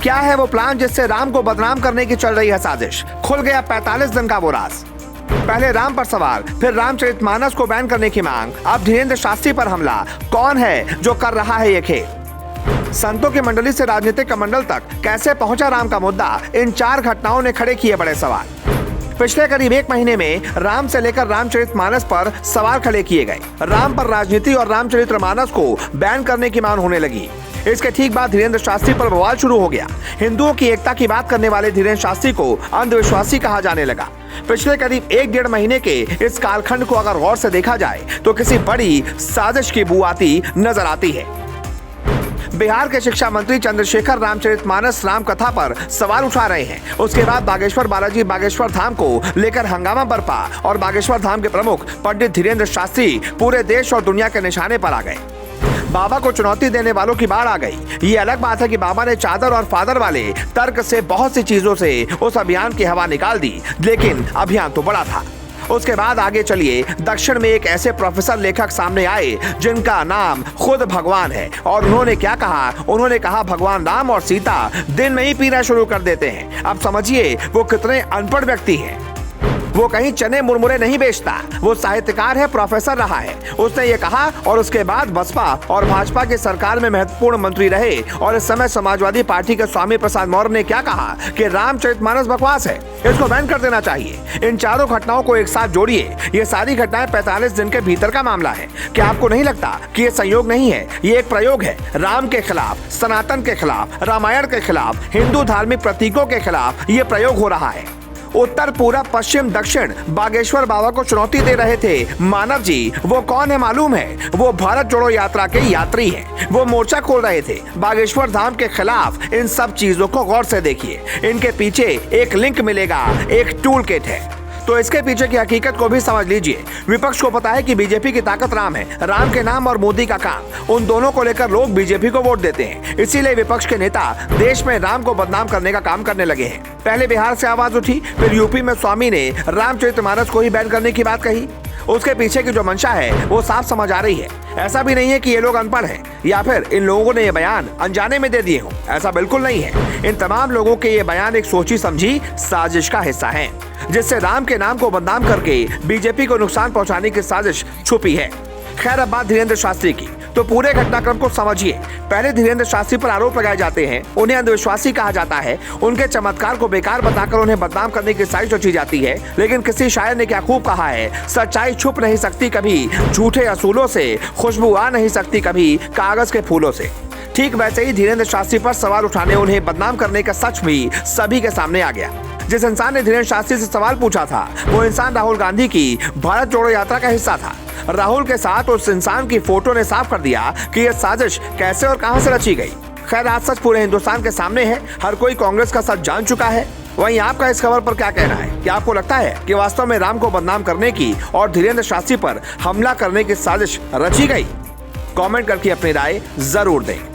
क्या है वो प्लान जिससे राम को बदनाम करने की चल रही है साजिश? खुल गया 45 दिन का वो राज। पहले राम पर सवाल, फिर रामचरितमानस को बैन करने की मांग, अब धीरेन्द्र शास्त्री पर हमला। कौन है जो कर रहा है ये खेल? संतों की मंडली से राजनीतिक कमंडल तक कैसे पहुंचा राम का मुद्दा? इन 4 घटनाओं ने खड़े किए बड़े सवाल। पिछले करीब 1 महीने में राम से लेकर रामचरितमानस पर सवाल खड़े किए गए। राम पर राजनीति और रामचरितमानस को बैन करने की मांग होने लगी। इसके ठीक बाद धीरेन्द्र शास्त्री पर बवाल शुरू हो गया। हिंदुओं की एकता की बात करने वाले धीरेन्द्र शास्त्री को अंधविश्वासी कहा जाने लगा। पिछले करीब 1-1.5 महीने के इस कालखंड को अगर गौर से देखा जाए तो किसी बड़ी साजिश की बू आती नजर आती है। बिहार के शिक्षा मंत्री चंद्रशेखर रामचरितमानस राम कथा पर सवाल उठा रहे हैं। उसके बाद बागेश्वर बालाजी बागेश्वर धाम को लेकर हंगामा बरपा और बागेश्वर धाम के प्रमुख पंडित धीरेन्द्र शास्त्री पूरे देश और दुनिया के निशाने पर आ गए। बाबा को चुनौती देने वालों की बाढ़ आ गई। ये अलग बात है कि बाबा ने चादर और फादर वाले तर्क से बहुत सी चीजों से उस अभियान की हवा निकाल दी, लेकिन अभियान तो बड़ा था। उसके बाद आगे चलिए, दक्षिण में एक ऐसे प्रोफेसर लेखक सामने आए जिनका नाम खुद भगवान है, और उन्होंने क्या कहा? उन्होंने कहा भगवान राम और सीता दिन में ही पीना शुरू कर देते हैं। अब समझिए वो कितने अनपढ़ व्यक्ति हैं। वो कहीं चने मुरमुरे नहीं बेचता, वो साहित्यकार है, प्रोफेसर रहा है। उसने ये कहा और उसके बाद बसपा और भाजपा की सरकार में महत्वपूर्ण मंत्री रहे, और इस समय समाजवादी पार्टी के स्वामी प्रसाद मौर्य ने क्या कहा कि रामचरितमानस बकवास है, इसको बैन कर देना चाहिए। इन 4 घटनाओं को एक साथ जोड़िए, ये सारी घटनाएं 45 दिन के भीतर का मामला है। क्या आपको नहीं लगता कि ये संयोग नहीं है, ये एक प्रयोग है? राम के खिलाफ, सनातन के खिलाफ, रामायण के खिलाफ, हिंदू धार्मिक प्रतीकों के खिलाफ ये प्रयोग हो रहा है। उत्तर, पूरब, पश्चिम, दक्षिण बागेश्वर बाबा को चुनौती दे रहे थे मानव जी। वो कौन है मालूम है? वो भारत जोड़ो यात्रा के यात्री हैं। वो मोर्चा खोल रहे थे बागेश्वर धाम के खिलाफ। इन सब चीजों को गौर से देखिए, इनके पीछे एक लिंक मिलेगा, एक टूल किट है। तो इसके पीछे की हकीकत को भी समझ लीजिए। विपक्ष को पता है कि बीजेपी की ताकत राम है, राम के नाम और मोदी का काम, उन दोनों को लेकर लोग बीजेपी को वोट देते हैं। इसीलिए विपक्ष के नेता देश में राम को बदनाम करने का काम करने लगे हैं। पहले बिहार से आवाज उठी, फिर यूपी में स्वामी ने रामचरितमानस को ही बैन करने की बात कही। उसके पीछे की जो मंशा है वो साफ समझ आ रही है। ऐसा भी नहीं है कि ये लोग अनपढ़ हैं या फिर इन लोगों ने ये बयान अनजाने में दे दिए हों, ऐसा बिल्कुल नहीं है। इन तमाम लोगों के ये बयान एक सोची समझी साजिश का हिस्सा है, जिससे राम के नाम को बदनाम करके बीजेपी को नुकसान पहुंचाने की साजिश छुपी है। खैर, अब बात धीरेन्द्र शास्त्री की, तो पूरे घटनाक्रम को समझिए। पहले धीरेन्द्र शास्त्री पर आरोप लगाए जाते हैं, उन्हें अंधविश्वासी कहा जाता है, उनके चमत्कार को बेकार बताकर उन्हें बदनाम करने की साजिश रची जाती है। लेकिन किसी शायर ने क्या खूब कहा है, सच्चाई छुप नहीं सकती कभी झूठे असूलों से, खुशबू आ नहीं सकती कभी कागज के फूलों से। ठीक वैसे ही धीरेन्द्र शास्त्री पर सवाल उठाने, उन्हें बदनाम करने का सच भी सभी के सामने आ गया। जिस इंसान ने धीरेन्द्र शास्त्री से सवाल पूछा था वो इंसान राहुल गांधी की भारत जोड़ो यात्रा का हिस्सा था। राहुल के साथ उस इंसान की फोटो ने साफ कर दिया कि यह साजिश कैसे और कहां से रची गई। खैर, आज सच पूरे हिंदुस्तान के सामने है, हर कोई कांग्रेस का सच जान चुका है। वहीं आपका इस खबर पर क्या कहना है? क्या आपको लगता है कि वास्तव में राम को बदनाम करने की और धीरेन्द्र शास्त्री पर हमला करने की साजिश रची गई? कमेंट करके अपनी राय जरूर दें।